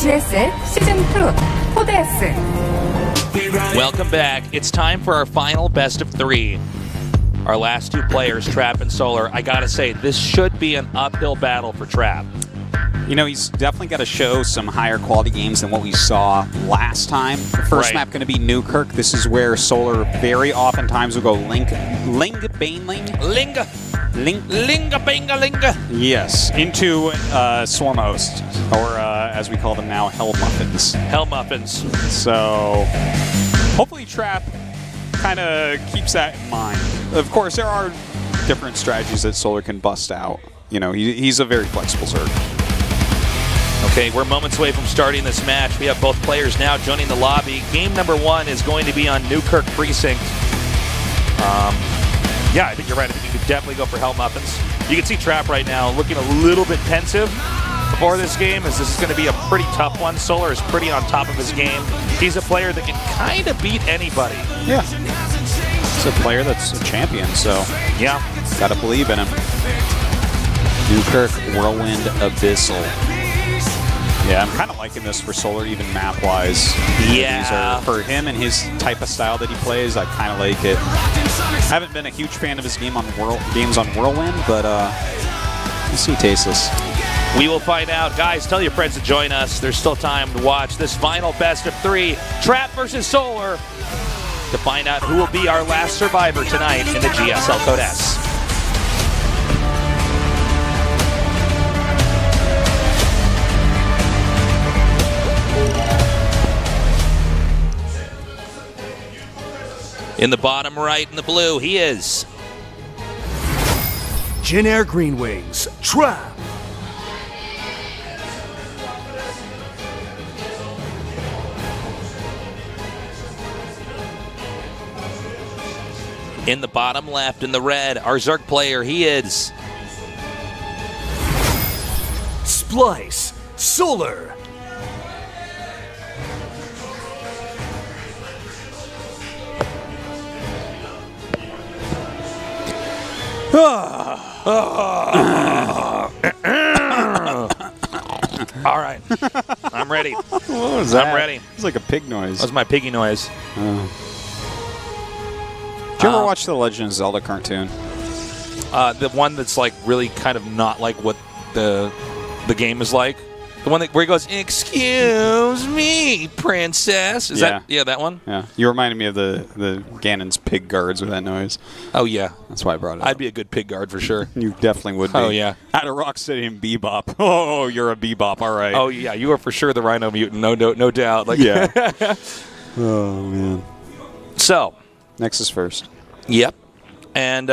GSL 시즌2 코데스. Welcome back. It's time for our final best of three. Our last two players, Trap and Solar. I gotta say, this should be an uphill battle for Trap. You know, he's definitely got to show some higher quality games than what we saw last time. The first map going to be Newkirk. This is where Solar very oftentimes will go Linga. Yes, into Swarm Host, or as we call them now, Hell Muffins. Hell Muffins. So, hopefully Trap kind of keeps that in mind. Of course, there are different strategies that Solar can bust out. You know, he's a very flexible Zerg. Okay, we're moments away from starting this match. We have both players now joining the lobby. Game number one is going to be on Newkirk Precinct. Yeah, I think you're right. I think you could definitely go for Hell Muffins. You can see Trap right now looking a little bit pensive before this game, as this is going to be a pretty tough one. Solar is pretty on top of his game. He's a player that can kind of beat anybody. Yeah. He's a player that's a champion, so yeah, got to believe in him. Newkirk, Whirlwind, Abyssal. Yeah, I'm kind of liking this for Solar, even map-wise. Yeah. For him and his type of style that he plays, I kind of like it. I haven't been a huge fan of his games on Whirlwind, but we'll see tasteless. We will find out. Guys, tell your friends to join us. There's still time to watch this final best of three, Trap versus Solar, to find out who will be our last survivor tonight in the GSL Code S. In the bottom right in the blue, he is Jin Air Green Wings, Trap. in the bottom left in the red, our Zerg player, he is Splice, Solar. All right, I'm ready. What was that? I'm ready. It's like a pig noise. That was my piggy noise. Did you ever watch the Legend of Zelda cartoon? The one that's like really kind of not like what the game is like. The one where he goes, "Excuse me, princess." Is that that one? Yeah. You reminded me of the Ganon's pig guards with that noise. Oh yeah, that's why I brought it up. I'd be a good pig guard for sure. You definitely would be. Oh yeah. Out of Rocksteady and Bebop. Oh, you're a Bebop. All right. Oh yeah, you are for sure the Rhino mutant. No doubt. Like yeah. Oh man. So, Nexus first. Yep. And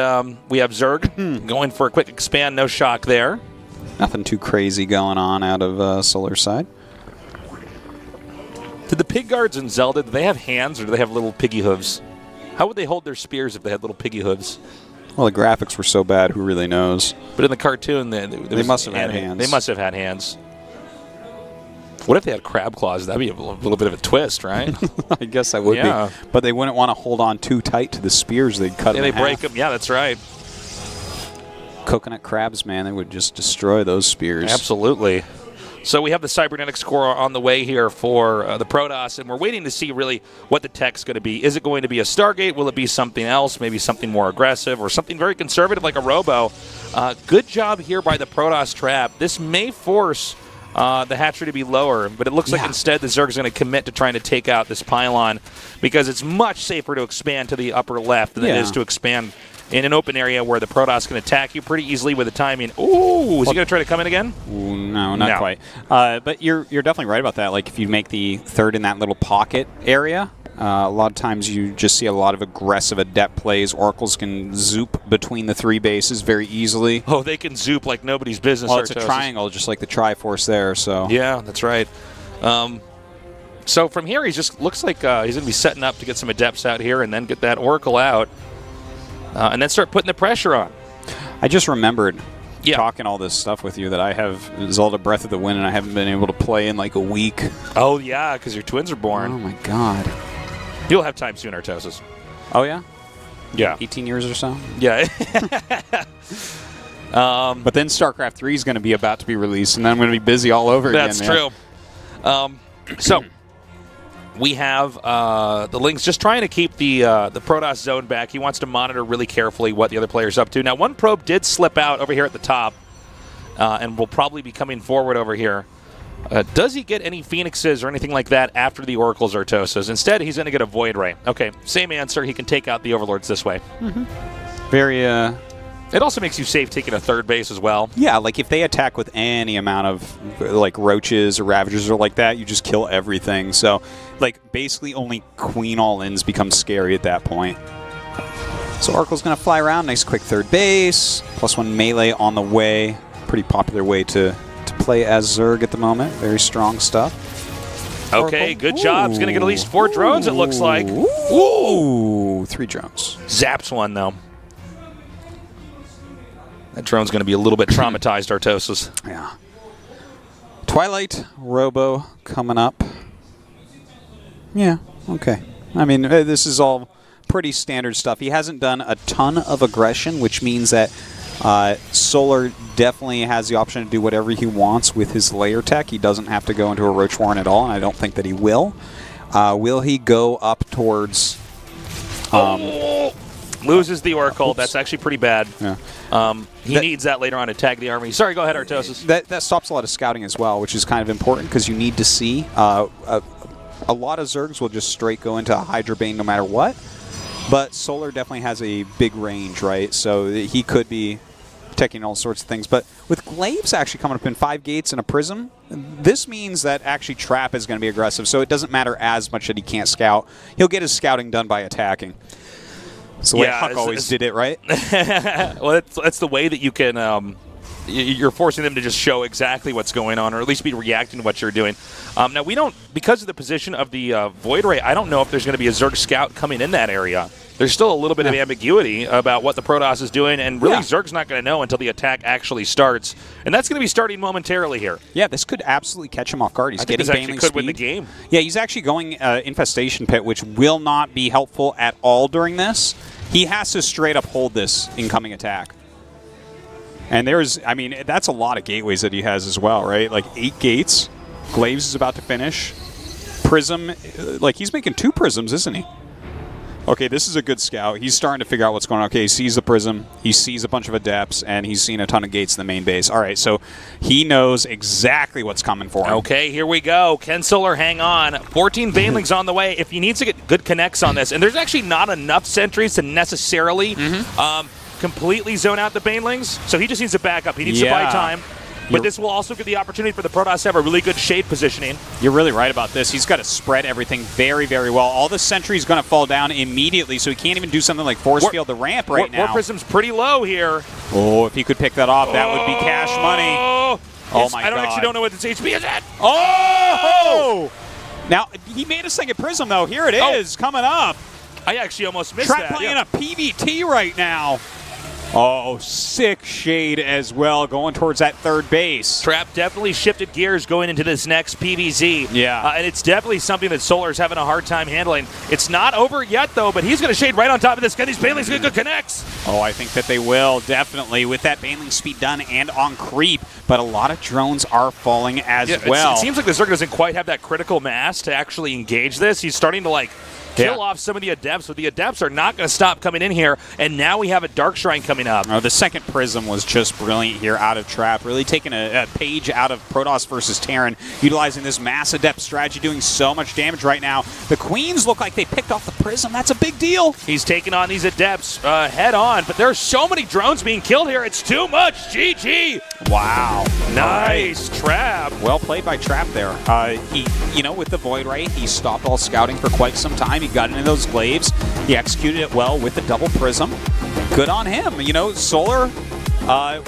we have Zerg going for a quick expand. No shock there. Nothing too crazy going on out of Solar's side. Did the pig guards in Zelda, do they have hands or do they have little piggy hooves? How would they hold their spears if they had little piggy hooves? Well, the graphics were so bad, who really knows? But in the cartoon, they must have had hands. They must have had hands. What if they had crab claws? That'd be a little bit of a twist, right? I guess that would be. But they wouldn't want to hold on too tight to the spears. They'd cut them in half. They break them. Yeah, that's right. Coconut crabs, man, they would just destroy those spears. Absolutely. So we have the cybernetic score on the way here for the Protoss, and we're waiting to see really what the tech's going to be. Is it going to be a Stargate? Will it be something else? Maybe something more aggressive or something very conservative like a Robo? Good job here by the Protoss Trap. This may force the hatchery to be lower, but it looks like instead the Zerg is going to commit to trying to take out this pylon because it's much safer to expand to the upper left than it is to expand in an open area where the Protoss can attack you pretty easily with the timing. Ooh, is he going to try to come in again? Ooh, no, not quite. But you're definitely right about that. Like if you make the third in that little pocket area, a lot of times you just see a lot of aggressive adept plays. Oracles can zoop between the three bases very easily. Oh, they can zoop like nobody's business. Well, it's a triangle, just like the Triforce there. So yeah, that's right. So from here, he just looks like he's going to be setting up to get some adepts out here and then get that Oracle out. And then start putting the pressure on. I just remembered talking all this stuff with you that I have Zelda Breath of the Wind and I haven't been able to play in like a week. Oh, yeah, because your twins are born. Oh, my God. You'll have time soon, Artosis. Oh, yeah? Yeah. 18 years or so? Yeah. But then StarCraft 3 is going to be about to be released, and then I'm going to be busy all over again. That's true. So we have the Lynx just trying to keep the Protoss zone back. He wants to monitor really carefully what the other player's up to. Now, one probe did slip out over here at the top, and will probably be coming forward over here. Does he get any Phoenixes or anything like that after the Oracles or Tosas? Instead, he's going to get a Void Ray. Okay, same answer. He can take out the Overlords this way. Very, It also makes you safe taking a third base as well. yeah, like if they attack with any amount of like roaches or ravagers or like that, you just kill everything. So, like basically only Queen All-Ins become scary at that point. So Oracle's going to fly around. Nice quick third base. +1 melee on the way. Pretty popular way to play as Zerg at the moment. Very strong stuff. Okay, good job. He's going to get at least 4 drones, it looks like. Ooh, 3 drones. Zaps one, though. That drone's going to be a little bit traumatized, Artosis. Yeah. Twilight Robo coming up. Yeah, okay. I mean, this is all pretty standard stuff. He hasn't done a ton of aggression, which means that Solar definitely has the option to do whatever he wants with his layer tech. He doesn't have to go into a Roach Warren at all, and I don't think that he will. Will he go up towards... Loses the Oracle. That's actually pretty bad. Yeah. He needs that later on to tag the army. Sorry, go ahead, Artosis. That stops a lot of scouting as well, which is kind of important because you need to see. A lot of Zergs will just straight go into a Hydra Bane no matter what. But Solar definitely has a big range, right? So he could be protecting all sorts of things. But with Glaives actually coming up in 5 gates and a Prism, this means that actually Trap is going to be aggressive. So it doesn't matter as much that he can't scout. He'll get his scouting done by attacking. It's the way Huck always did it, right? Well, that's the way that you can... you're forcing them to just show exactly what's going on, or at least be reacting to what you're doing. Now, we don't, because of the position of the Void Ray, I don't know if there's going to be a Zerg Scout coming in that area. There's still a little bit of ambiguity about what the Protoss is doing, and really Zerg's not going to know until the attack actually starts. And that's going to be starting momentarily here. Yeah, this could absolutely catch him off guard. He's getting Baneling speed. Win the game. Yeah, he's actually going Infestation Pit, which will not be helpful at all during this. He has to straight up hold this incoming attack. And there's, I mean, that's a lot of gateways that he has as well, right? Like 8 gates. Glaives is about to finish. Prism, like he's making 2 prisms, isn't he? Okay, this is a good scout. He's starting to figure out what's going on. Okay, he sees the prism, he sees a bunch of adepts, and he's seen a ton of gates in the main base. All right, so he knows exactly what's coming for him. Okay, here we go. Can Solar hang on? 14 Banelings on the way. If he needs to get good connects on this, and there's actually not enough sentries to necessarily completely zone out the Banelings, so he just needs to back up. He needs to buy time. But this will also give the opportunity for the Protoss to have a really good shade positioning. You're really right about this. He's got to spread everything very, very well. All the sentry's going to fall down immediately, so he can't even do something like force field the ramp right now. War Prism's pretty low here. Oh, if he could pick that off, that would be cash money. Oh my God. I actually don't know what this HP is at. Oh! Now, he made a second Prism, though. Here it is, coming up. I actually almost missed Trap that. playing a PVT right now. Oh, sick shade as well, going towards that third base. Trap definitely shifted gears going into this next PVZ. Yeah. And it's definitely something that Solar's having a hard time handling. It's not over yet, though, but he's going to shade right on top of this. Can these Banelings get good connects? Oh, I think that they will, definitely, with that Baneling speed done and on creep. But a lot of drones are falling as well. It seems like the Zerg doesn't quite have that critical mass to actually engage this. He's starting to, like, kill off some of the Adepts, but the Adepts are not going to stop coming in here, and now we have a Dark Shrine coming up. Oh, the second Prism was just brilliant here out of Trap, really taking a page out of Protoss versus Terran, utilizing this mass Adept strategy, doing so much damage right now. The Queens look like they picked off the Prism. That's a big deal. He's taking on these Adepts head on, but there are so many drones being killed here. It's too much. GG. Wow. Nice Trap. Well played by Trap there. He, you know, with the Void Ray, he stopped all scouting for quite some time. He got into those glaives. He executed it well with the double Prism. Good on him. You know, Solar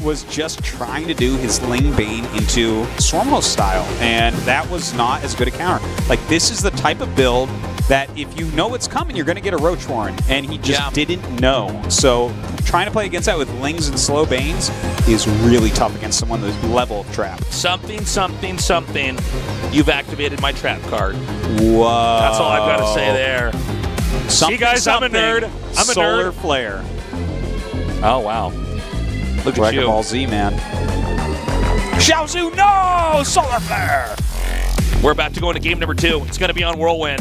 was just trying to do his Ling Bane into Stormhost style, and that was not as good a counter. Like, this is the type of build that if you know it's coming, you're going to get a Roach Warren, and he just didn't know. So trying to play against that with Lings and slow Banes is really tough against someone with this level of Trap. Something, something, something. You've activated my Trap card. Whoa. That's all I've got to say there. Something, See, guys, I'm a nerd. I'm a Solar nerd. Flare. Oh, wow. Look at you. Dragon Ball Z, man. Xiaozu, no! Solar Flare! We're about to go into game number 2. It's going to be on Whirlwind.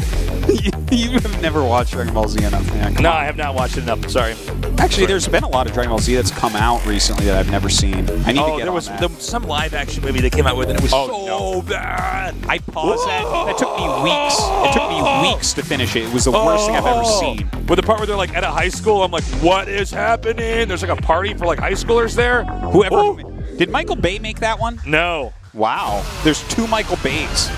You have never watched Dragon Ball Z enough, man. No, I have not watched it enough. Sorry. Actually, there's been a lot of Dragon Ball Z that's come out recently that I've never seen. I need to get there was on that. some live-action movie they came out with, and it was bad. I paused that. That took me weeks. It took me weeks to finish it. It was the worst thing I've ever seen. With the part where they're like at a high school, I'm like, what is happening? There's like a party for like high schoolers there. Did Michael Bay make that one? No. Wow. There's 2 Michael Bays.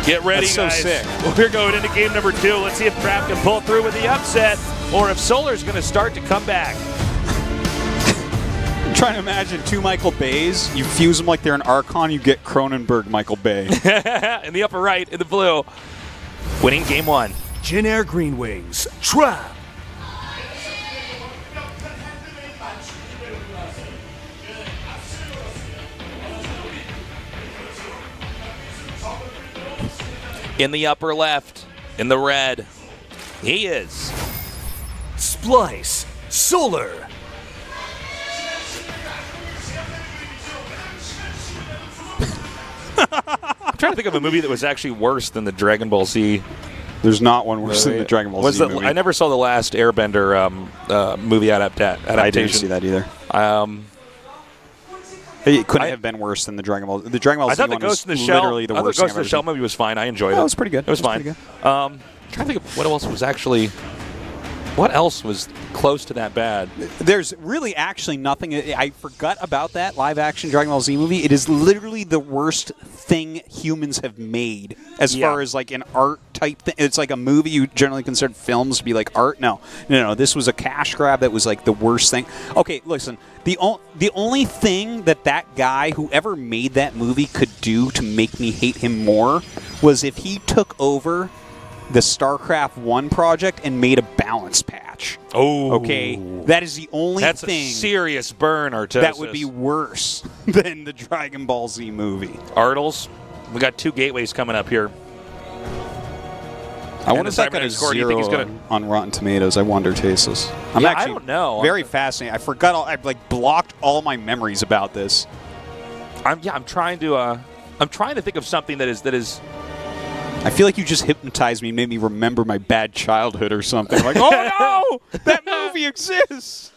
Get ready, That's guys. so sick. We're going into game number 2. Let's see if Trap can pull through with the upset, or if Solar's going to start to come back. I'm trying to imagine 2 Michael Bays. You fuse them like they're an Archon, you get Cronenberg Michael Bay. In the upper right, in the blue, winning game 1. Jin Air Green Wings, Trap. In the upper left, in the red, he is Splice, Solar. I'm trying to think of a movie that was actually worse than the Dragon Ball Z. There's not one worse than the Dragon Ball Z movie. I never saw the last Airbender movie adaptation. I didn't see that either. It couldn't have been worse than the Dragon Ball. The Dragon Ball Z I thought the one Ghost in was the Shell. literally the I thought worst the Ghost thing in the Shell movie was fine. I enjoyed it. It was pretty good. It was fine. I'm trying to think of what else was actually. What else was close to that bad? There's really actually nothing. I forgot about that live-action Dragon Ball Z movie. It is literally the worst thing humans have made as far as like an art type thing. It's like a movie you generally consider films to be like art. No. This was a cash grab that was like the worst thing. Okay, listen. The only thing that guy, whoever made that movie, could do to make me hate him more was if he took over the StarCraft 1 project and made a balance patch. Oh. Okay? That is the only That's thing a serious burn, Artosis. that would be worse than the Dragon Ball Z movie. Artles, we got 2 gateways coming up here. I wonder if that got a score. Do you think he's 0 gonna on Rotten Tomatoes. I wonder, Tasteless. I'm Yeah, actually I don't know. very fascinated. I forgot I blocked all my memories about this. I'm trying to think of something that is. I feel like you just hypnotized me and made me remember my bad childhood or something. Like, oh no, that movie exists.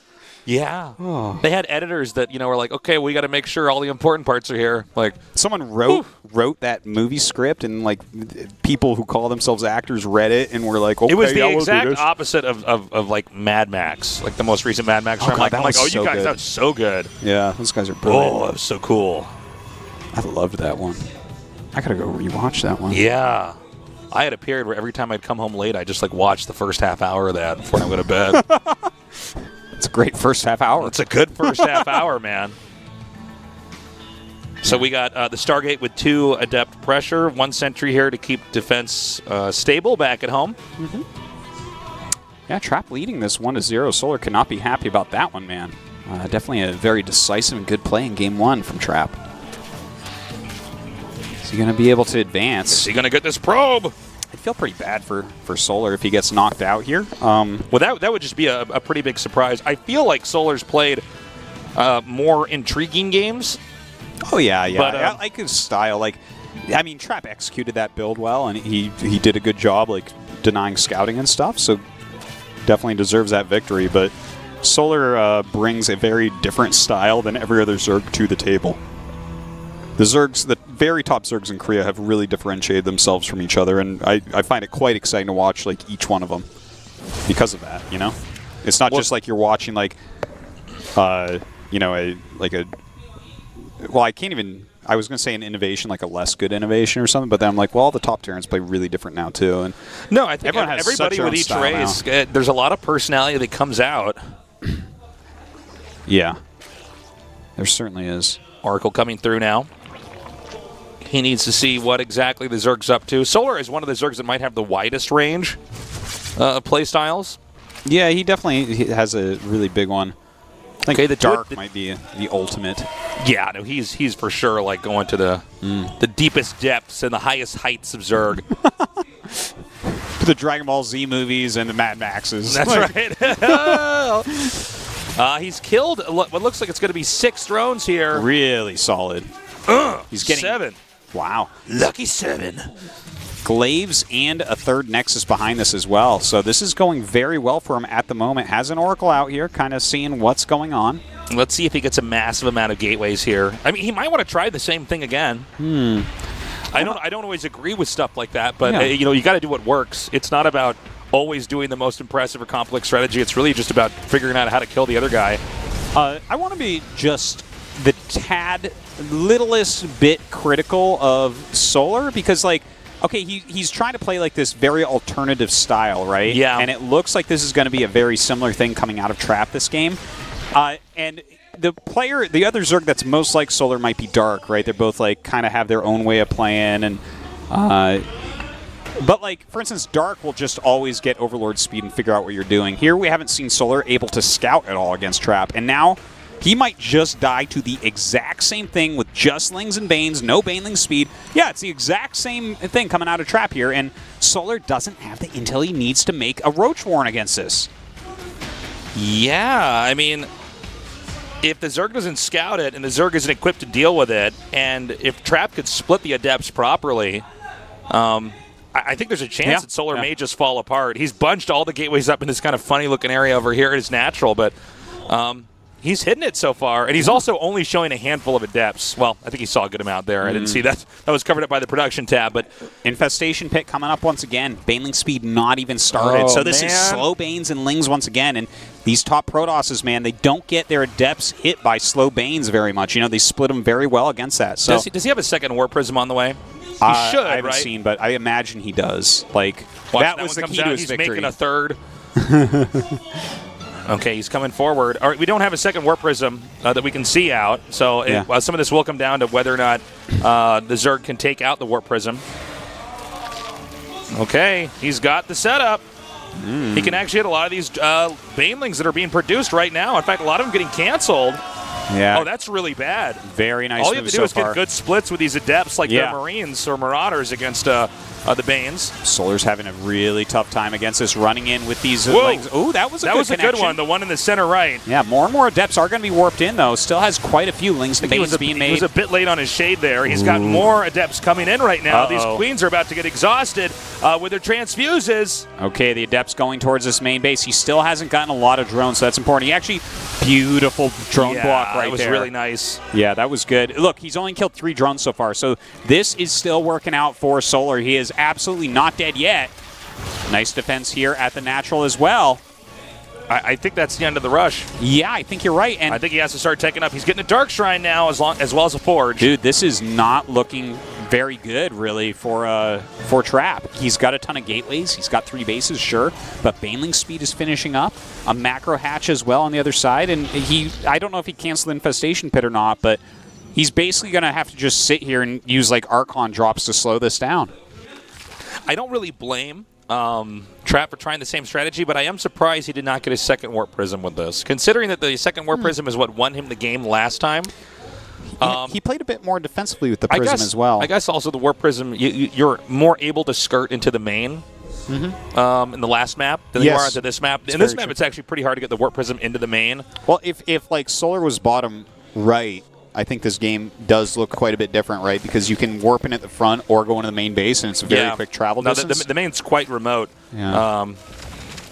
Yeah. Oh. They had editors that, were like, okay, we got to make sure all the important parts are here. Like, someone wrote that movie script, and like people who call themselves actors read it and were like, okay, it was the we'll do exact this. opposite of like Mad Max, like the most recent Mad Max. Oh, God, that was you so guys, good. that was so good. Yeah, those guys are brilliant. Oh, that was so cool. I loved that one. I gotta go rewatch that one. Yeah. I had a period where every time I'd come home late, I just like watch the first half hour of that before I go to bed. It's a great first half hour. It's a good first half hour, man. So we got the Stargate with 2 adept pressure, 1 sentry here to keep defense stable back at home. Yeah, Trap leading this 1-0. Solar cannot be happy about that one, man. Definitely a very decisive and good play in game 1 from Trap. Is he going to be able to advance? Is he going to get this probe? I feel pretty bad for Solar if he gets knocked out here. Well, that would just be a pretty big surprise. I feel like Solar's played more intriguing games. Oh, yeah. But, I like his style. Like, I mean, Trap executed that build well, and he did a good job, like, denying scouting and stuff, so definitely deserves that victory. But Solar brings a very different style than every other Zerg to the table. The Zergs, the very top Zergs in Korea, have really differentiated themselves from each other, and I find it quite exciting to watch like each one of them because of that. It's not just like you're watching like, well, I can't even. I was going to say an innovation, like a less good innovation or something, but then I'm like, well, all the top Terrans play really different now too. And no, I think everybody with each race, there's a lot of personality that comes out. Yeah, there certainly is. Oracle coming through now. He needs to see what exactly the Zerg's up to. Solar is one of the Zergs that might have the widest range play styles. Yeah, he definitely has a really big one. I think the Dark might be the ultimate. Yeah, no, he's for sure like going to the deepest depths and the highest heights of Zerg. The Dragon Ball Z movies and the Mad Maxes. That's right. He's killed what looks like it's going to be 6 drones here. Really solid. He's getting 7. Wow. Lucky 7. Glaives and a third Nexus behind this as well. So this is going very well for him at the moment. Has an Oracle out here, kind of seeing what's going on. Let's see if he gets a massive amount of gateways here. I mean, he might want to try the same thing again. I don't always agree with stuff like that, but you know, you got to do what works. It's not about always doing the most impressive or complex strategy. It's really just about figuring out how to kill the other guy. I want to be just the tad littlest bit critical of Solar because, like, okay, he's trying to play like this very alternative style, right? Yeah. And it looks like this is going to be a very similar thing coming out of Trap this game. And the other Zerg that's most like Solar might be Dark, right? They're both like kind of have their own way of playing, and but like for instance, Dark will just always get Overlord speed and figure out what you're doing. Here we haven't seen Solar able to scout at all against Trap, and now he might just die to the exact same thing with just Lings and Banes, no Baneling speed. Yeah, it's the exact same thing coming out of Trap here, and Solar doesn't have the intel he needs to make a Roach Warren against this. Yeah, I mean, if the Zerg doesn't scout it and the Zerg isn't equipped to deal with it, and if Trap could split the Adepts properly, I think there's a chance that Solar may just fall apart. He's bunched all the gateways up in this kind of funny-looking area over here. It's natural, but he's hitting it so far, and he's also only showing a handful of Adepts. Well, I think he saw a good amount there. I didn't see that. That was covered up by the production tab, but Infestation Pit coming up once again. Baneling speed not even started. So this is slow Banes and Lings once again, and these top Protosses, man, they don't get their Adepts hit by slow Banes very much. You know, they split them very well against that. So does he have a second War Prism on the way? He should, I haven't seen, but I imagine he does. Like, that was the key to his victory. He's making a third. Okay, he's coming forward. All right, we don't have a second Warp Prism that we can see out, so some of this will come down to whether or not the Zerg can take out the Warp Prism. Okay, he's got the setup. He can actually hit a lot of these Banelings that are being produced right now. In fact, a lot of them getting canceled. Yeah. Oh, that's really bad. Very nice. All you have to do is get good splits with these Adepts like the Marines or Marauders against the Banes. Solar's having a really tough time against this, running in with these Lings. Oh, that was a good one. The one in the center right. Yeah, more and more Adepts are going to be warped in, though. Still has quite a few Lings and Banes being made. He was a bit late on his shade there. He's got more Adepts coming in right now. These Queens are about to get exhausted with their transfuses. Okay, the Adepts going towards this main base. He still hasn't gotten a lot of drones, so that's important. He actually, beautiful drone block right there. That was really nice. Yeah, that was good. Look, he's only killed 3 drones so far, so this is still working out for Solar. He is absolutely not dead yet. Nice defense here at the natural as well. I think that's the end of the rush. Yeah, I think you're right. And I think he has to start taking up. He's getting a Dark Shrine now as well as a Forge. Dude, this is not looking very good, really, for Trap. He's got a ton of gateways. He's got 3 bases, sure, but Baneling speed is finishing up. A macro hatch as well on the other side, and I don't know if he canceled the Infestation Pit or not, but he's basically going to have to just sit here and use like Archon drops to slow this down. I don't really blame Trap for trying the same strategy, but I am surprised he did not get his second Warp Prism with this, considering that the second Warp Prism is what won him the game last time. He played a bit more defensively with the Prism as well. I guess also the Warp Prism, you're more able to skirt into the main in the last map than you are into this map. In this map, it's actually pretty hard to get the Warp Prism into the main. Well, if like Solar was bottom right, I think this game does look quite a bit different, right? Because you can warp in at the front or go into the main base, and it's a very quick travel distance. The main's quite remote. Yeah.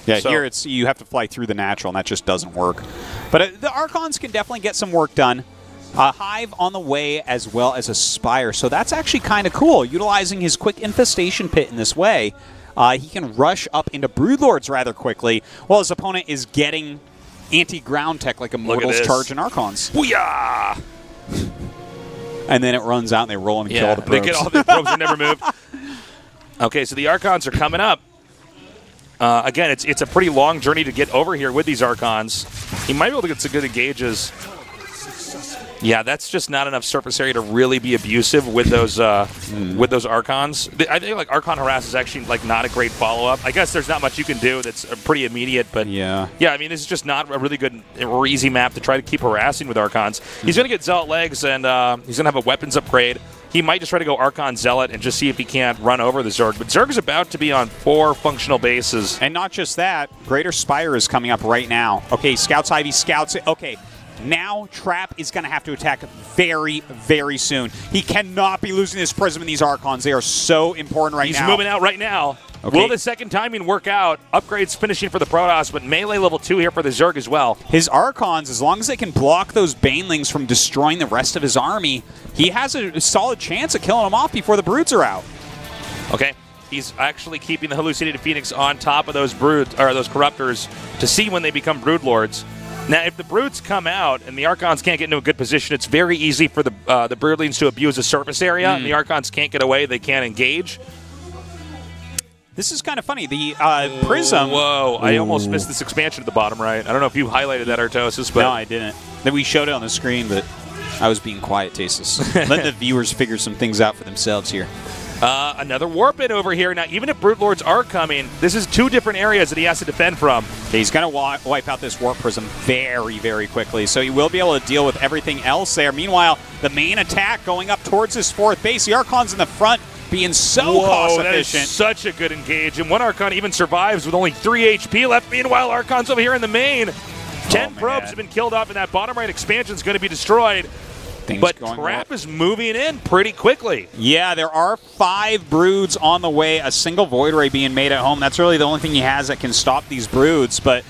Here you have to fly through the natural, and that just doesn't work. But the Archons can definitely get some work done. Hive on the way as well as a Spire, so that's actually kind of cool. Utilizing his quick Infestation Pit in this way, he can rush up into Broodlords rather quickly, while his opponent is getting anti-ground tech like Immortals charging Archons. Booyah! And then it runs out and they roll and kill all the probes. They get all the probes that never moved. Okay, so the Archons are coming up. Again, it's a pretty long journey to get over here with these Archons. He might be able to get some good engages. Yeah, that's just not enough surface area to really be abusive with those Archons. I think like Archon Harass is actually like not a great follow-up. I guess there's not much you can do that's pretty immediate, but yeah, I mean, this is just not a really good or easy map to try to keep harassing with Archons. He's going to get Zealot legs, and he's going to have a weapons upgrade. He might just try to go Archon Zealot and just see if he can't run over the Zerg. But Zerg is about to be on 4 functional bases. And not just that, Greater Spire is coming up right now. Okay, Scouts Ivy, Scouts. Okay. Now Trap is going to have to attack very, very soon. He cannot be losing this Prism and these Archons. They are so important right now. He's moving out right now. Okay. Will the second timing work out? Upgrades finishing for the Protoss, but melee level 2 here for the Zerg as well. His Archons, as long as they can block those Banelings from destroying the rest of his army, he has a solid chance of killing them off before the Broods are out. Okay. He's actually keeping the Hallucinated Phoenix on top of those Broods, or those Corruptors, to see when they become Broodlords. Now, if the Broods come out and the Archons can't get into a good position, it's very easy for the Broodlings to abuse the surface area, and the Archons can't get away, they can't engage. This is kind of funny. The Prism... Whoa, I almost missed this expansion at the bottom right. I don't know if you highlighted that, Artosis, but... No, I didn't. Then we showed it on the screen, but I was being quiet, Tasis. Let the viewers figure some things out for themselves here. Another warp in over here. Now, even if Broodlords are coming, this is 2 different areas that he has to defend from. Okay, he's going to wipe out this Warp Prism very, very quickly, so he will be able to deal with everything else there. Meanwhile, the main attack going up towards this 4th base. The Archons in the front being so cost-efficient. That is such a good engage. And one Archon even survives with only 3 HP left. Meanwhile, Archons over here in the main. 10 probes have been killed off, and that bottom right expansion is going to be destroyed. But Trap is moving in pretty quickly. Yeah, there are 5 Broods on the way. A single Void Ray being made at home. That's really the only thing he has that can stop these Broods. But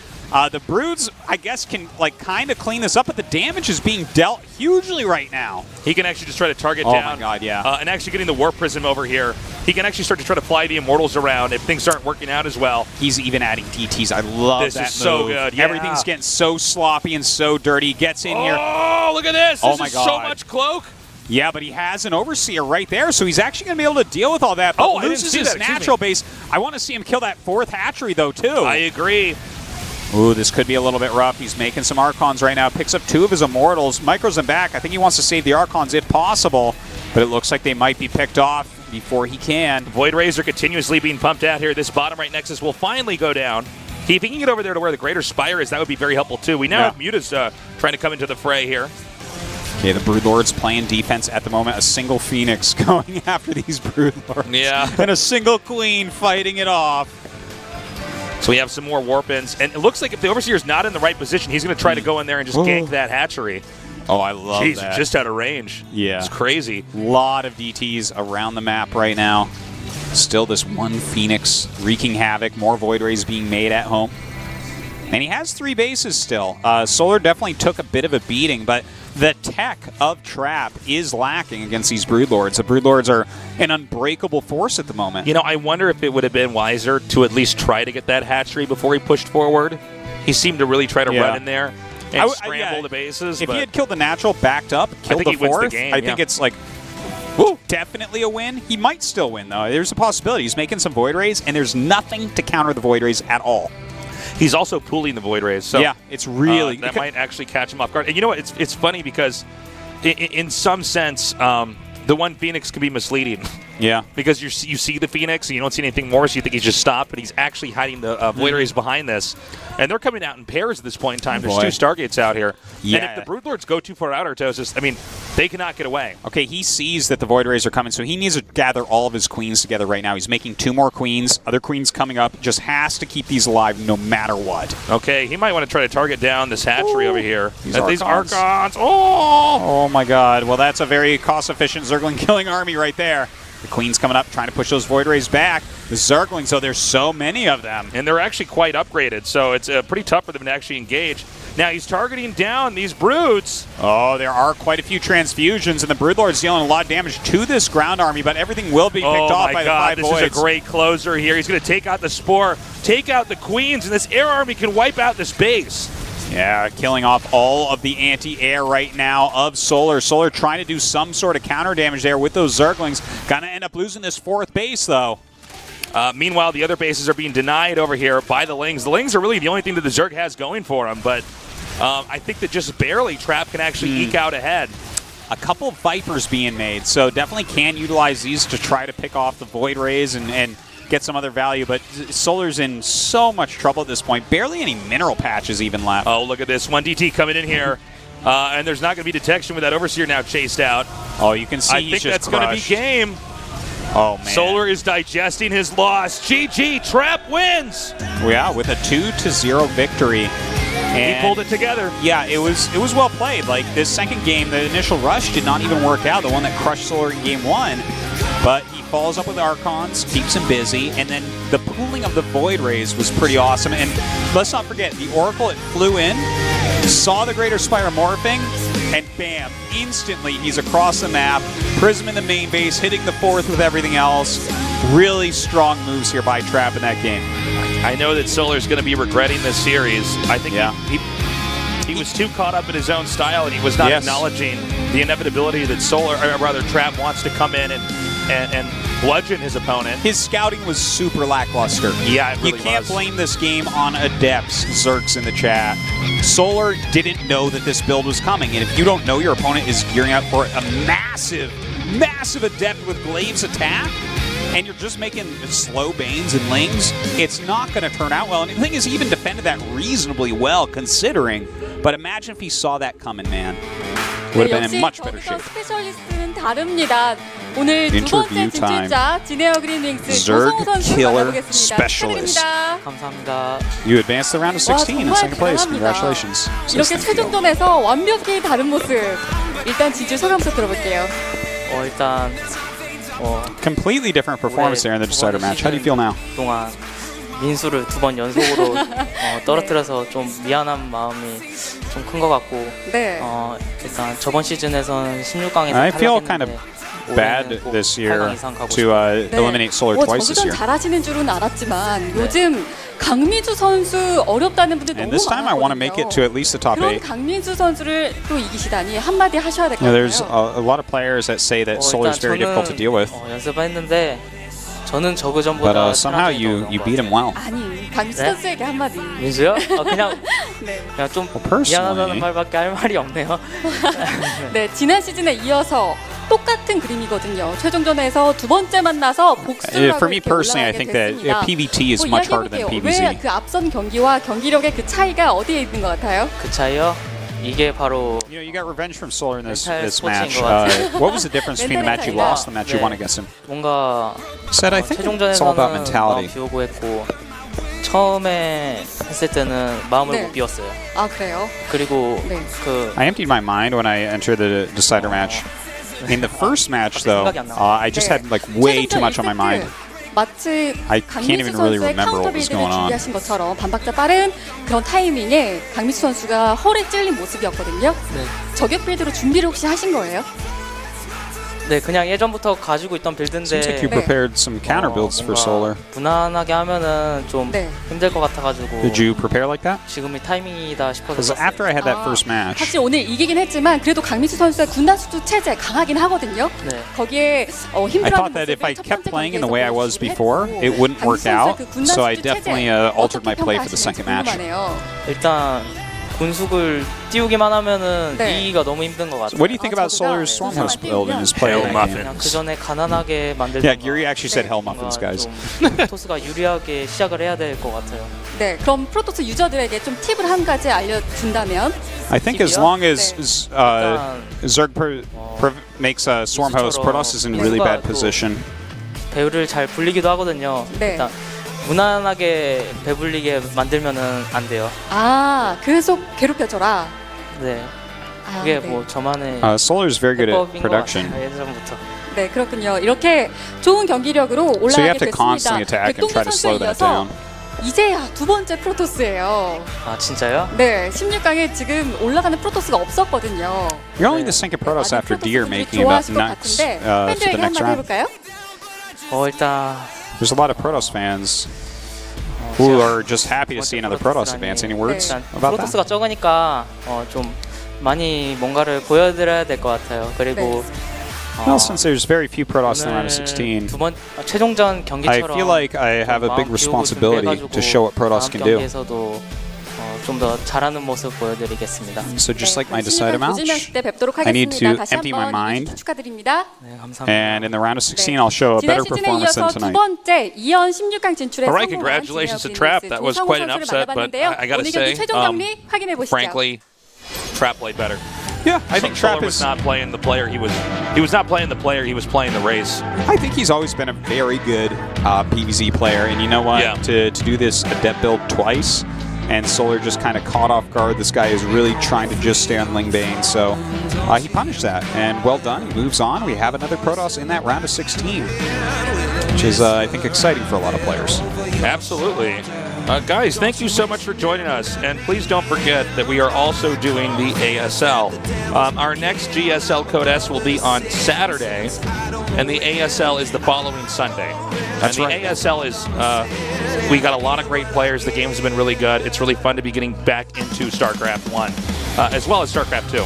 the Broods, I guess, can kind of clean this up. But the damage is being dealt hugely right now. He can actually just try to target down. Oh my God, yeah. And actually getting the Warp Prism over here. He can actually start to try to fly the Immortals around if things aren't working out as well. He's even adding DTs. I love this that move. This is so good. Yeah. Everything's getting so sloppy and so dirty. He gets in here. Oh, look at this. Oh this my is God. So much cloak. Yeah, but he has an Overseer right there, so he's actually going to be able to deal with all that. But loses his natural base. I want to see him kill that 4th hatchery, though, too. I agree. Ooh, this could be a little bit rough. He's making some Archons right now. Picks up 2 of his Immortals. Micros them back. I think he wants to save the Archons if possible, but it looks like they might be picked off before he can. Void Rays are continuously being pumped out here. This bottom right Nexus will finally go down. If he can get over there to where the Greater Spire is, that would be very helpful, too. We now have Mutas trying to come into the fray here. Okay, the Broodlords playing defense at the moment. A single Phoenix going after these Broodlords. Yeah. And a single Queen fighting it off. So we have some more warp-ins. And it looks like if the Overseer's not in the right position, he's going to try to go in there and just gank that hatchery. Oh, I love Jeez, that. just out of range. Yeah. It's crazy. A lot of DTs around the map right now. Still this one Phoenix wreaking havoc. More Void Rays being made at home. And he has 3 bases still. Solar definitely took a bit of a beating, but the tech of Trap is lacking against these Broodlords. The Broodlords are an unbreakable force at the moment. You know, I wonder if it would have been wiser to at least try to get that hatchery before he pushed forward. He seemed to really try to run in there and scramble the bases. If he had killed the natural, backed up, killed the 4th, I think it's like definitely a win. He might still win, though. There's a possibility. He's making some Void Rays, and there's nothing to counter the Void Rays at all. He's also pooling the Void Rays. So yeah, it's really... that might actually catch him off guard. And you know what? It's funny because in some sense, the one Phoenix can be misleading. Yeah. Because you see the Phoenix and you don't see anything more, so you think he's just stopped, but he's actually hiding the Void Rays behind this. And they're coming out in pairs at this point in time. There's 2 Stargates out here. Yeah. And if the Broodlords go too far out, Artosis, I mean, they cannot get away. Okay, he sees that the Void Rays are coming, so he needs to gather all of his Queens together right now. He's making 2 more Queens. Other Queens coming up. Just has to keep these alive no matter what. Okay, he might want to try to target down this hatchery over here. These Archons. Oh my God. Well, that's a very cost-efficient Zergling killing army right there. The Queen's coming up, trying to push those Void Rays back. The Zerglings, though, there's so many of them. And they're actually quite upgraded, so it's pretty tough for them to actually engage. Now he's targeting down these Broods. Oh, there are quite a few transfusions, and the Broodlord's dealing a lot of damage to this ground army, but everything will be picked off by the 5 Voids. This is a great closer here. He's going to take out the Spore, take out the Queens, and this air army can wipe out this base. Yeah, killing off all of the anti-air right now of Solar. Solar trying to do some sort of counter damage there with those Zerglings. Gonna end up losing this 4th base, though. Meanwhile, the other bases are being denied over here by the Lings. The Lings are really the only thing that the Zerg has going for them, but I think that just barely Trap can actually eke out ahead. A couple of Vipers being made, so definitely can utilize these to try to pick off the Void Rays and get some other value, but Solar's in so much trouble at this point. Barely any mineral patches even left. Oh, look at this. 1 DT coming in here, and there's not going to be detection with that Overseer now chased out. Oh, you can see I think that's going to be game. Oh, man. Solar is digesting his loss. GG, Trap wins! Yeah, with a 2-0 victory. He pulled it together. Yeah, it was well played. Like this second game, the initial rush did not even work out. The one that crushed Solar in game 1, but he follows up with Archons, keeps him busy, and then the pooling of the Void Rays was pretty awesome. And let's not forget, the Oracle, it flew in, saw the Greater Spire morphing, and bam, instantly he's across the map, Prism in the main base, hitting the 4th with everything else. Really strong moves here by Trap in that game. I know that Solar's going to be regretting this series. I think he was too caught up in his own style, and he was not acknowledging the inevitability that Trap wants to come in and bludgeon his opponent. His scouting was super lackluster. Yeah, it really You can't blame this game on Adepts, Zerks in the chat. Solar didn't know that this build was coming, and if you don't know your opponent is gearing up for a massive Adept with Glaive's attack, and you're just making slow Banes and Lings, it's not going to turn out well. And the thing is, he even defended that reasonably well, considering. But imagine if he saw that coming, man. Would have been in much better shape. 스페셜리스트는 다릅니다. 오늘 두 번째 진출자 진에어 그린윙스 Zerg 조성호 선수를 Killer 만나보겠습니다. Specialist. 축하드립니다. 감사합니다. You advanced the round of 16 in second place. 대단합니다. Congratulations. 이렇게 최종전에서 완벽히 다른 모습. 일단 진출 소감부터 들어볼게요. 일단 Completely different performance there in the decider match. How do you feel now? 동안 민수를 2번 연속으로 떨어뜨려서 좀 미안한 마음이 좀 큰 것 같고 네. 일단 저번 시즌에선 16강에서 I feel kind of bad this year to eliminate Solar twice this 저그전 year. 잘하시는 줄은 알았지만 요즘 강민수 선수 어렵다는 분들 And 너무 this time I want to make it to 많거든요. at least the top 그런 8. 강민수 선수를 또 이기시다니 한마디 하셔야 될 것 같아요. There's a lot of players that say that Solar is very difficult to deal with. 연습했는데 저는 저그전보다 But somehow you beat him well. 아니, 강민수 선수에게 한마디. 민수요? 그냥 네. 그냥 좀 personally. 미안하다는 말밖에 할 말이 없네요. 네, 지난 시즌에 이어서 똑같은 그림이거든요. 최종전에서 두 번째 만나서 복수를 하고 For me 이렇게 personally, I 올라가게 think that 됐습니다. PVT is much harder than 왜 PVZ. 그 앞선 경기와 경기력의 그 차이가 어디에 있는 것 같아요? 그 차이요? 이게 바로 You know, you got revenge from Solar in this mental match. 스포츠인 것 같아요. What was the difference between the match you lost and the match you won against him? 뭔가 Said I think it's all about 최종전에서는 mentality. 마음 비우고 했고 처음에 했을 때는 마음을 네. 못 비웠어요. 아, 그래요? 그리고 네. 그 I emptied my mind when I entered the decider match. In the first match, though, I just had like way too much on my mind. 마치 I can't 강민수 even really 선수의 remember 카운터 what was 빌드를 going on. 준비하신 것처럼 반박자 빠른 그런 타이밍에 강민수 선수가 허리 찔린 모습이었거든요. 네. 저격 빌드로 준비를 혹시 하신 거예요? 네, 그냥 예전부터 가지고 있던 빌드인데 Seems like you prepared some counter builds for Solar. 무난하게 하면은 좀 네. 힘들 것 같아가지고 Did you prepare like that? 지금이 타이밍이다 싶어서 Because after I had that first match, 사실 오늘 이기긴 했지만 그래도 강민수 선수의 군단수도 체제 강하긴 하거든요. 네. 거기에 I 힘들어하는 thought that if I kept playing in the way I was before, it wouldn't work out. So I definitely altered my play for the second match. 일단 군숙을 띄우기만 하면은 네. 이기기가 너무 힘든 것 같아요. What do you think about Solar's Stormhost build in his play in that game? 그냥 그 전에 가난하게 만들던 Yeah, Geary actually said hell muffins, guys. 토스가 유리하게 시작을 해야 될 것 같아요. 네, 그럼 프로토스 유저들에게 좀 팁을 한 가지 알려준다면 I think as long as Zerg makes Stormhost, Protoss is in a really bad position. 배우를 잘 불리기도 하거든요. 네. 일단 무난하게 배불리게 만들면은 안 돼요. 아, 계속 괴롭혀줘라. 네. 아, 그게 네. 뭐 저만의 Solar is very good at 해법인 것 production. 같아요, 예전부터. 네, 그렇군요. 이렇게 좋은 경기력으로 So you 올라가게 have to constantly 됐습니다. attack and try to slow that down. 이제야 두 번째 프로토스예요. 아 진짜요? 네, 16강에 지금 올라가는 프로토스가 없었거든요. You're only the second Protoss after Deer making about Nux to the 팬들에게 next 한마디 round. 해볼까요? 일단 There's a lot of Protoss fans who are just happy to see another Protoss advance. Any words 일단 about that? 프로토스가 적으니까 좀 많이 뭔가를 보여드려야 될 것 같아요. 그리고 Well, since there's very few Protoss in the round of 16, 두번 최종전 I 경기처럼 feel like I have a big responsibility to show what Protoss can do. 경기에서도 좀 더 잘하는 모습 보여드리겠습니다. So just like my decider match, 때 뵙도록 I need 하겠습니다. to 다시 empty my 한번 mind. 축하드립니다. 네, 감사합니다. And in the round of 16, I'll show a better 지난 시즌에 performance 이어서 than 두 tonight. 번째 2연 16강 진출에 All right, 성공한 congratulations to 진에어 Trap. 그린윙스 That was 조성호 quite an 선수를 upset, but 만나봤는데요. I gotta 오늘 say, 경기 최종 경기 확인해 보시죠. frankly, Trap played better. Yeah, I think Solar Trap was is. not playing the player he was not playing the player, he was playing the race. I think he's always been a very good PvZ player, and you know what? Yeah. To do this Adept build twice, and Solar just kind of caught off guard. This guy is really trying to just stay on Lingbane, so he punished that, and well done. He moves on. We have another Protoss in that round of 16, which is, I think, exciting for a lot of players. Absolutely. Guys, thank you so much for joining us, and please don't forget that we are also doing the ASL. Our next GSL Code S will be on Saturday, and the ASL is the following Sunday. That's right. The ASL is, we got a lot of great players. The games have been really good. It's really fun to be getting back into StarCraft 1, as well as StarCraft 2.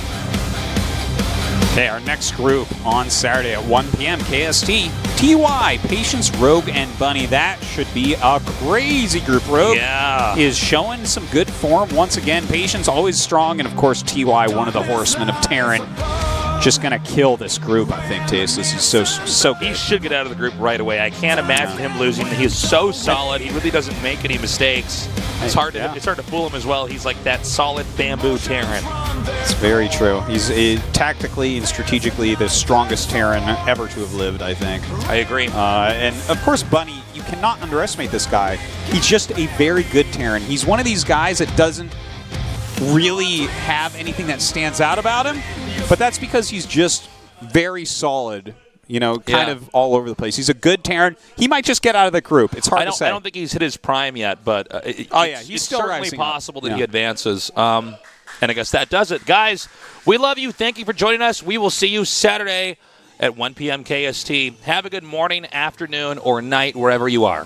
Okay, our next group on Saturday at 1 p.m. KST, TY, Patience, Rogue, and Bunny. That should be a crazy group. Rogue is showing some good form once again. Patience always strong, and of course TY, one of the horsemen of Terran. Just going to kill this group, I think, Tasteless. He's so good. He should get out of the group right away. I can't imagine him losing. He's so solid. He really doesn't make any mistakes. It's hard to fool him as well. He's like that solid bamboo Terran. It's very true. He's tactically and strategically the strongest Terran ever to have lived, I think. I agree. And of course, Bunny, you cannot underestimate this guy. He's just a very good Terran. He's one of these guys that doesn't really have anything that stands out about him, but that's because he's just very solid, you know, kind of all over the place. He's a good Terran. He might just get out of the group. It's hard to say. I don't think he's hit his prime yet, but he's still certainly possible that he Yeah. advances. And I guess that does it. Guys, we love you. Thank you for joining us. We will see you Saturday at 1 p.m. KST. Have a good morning, afternoon, or night, wherever you are.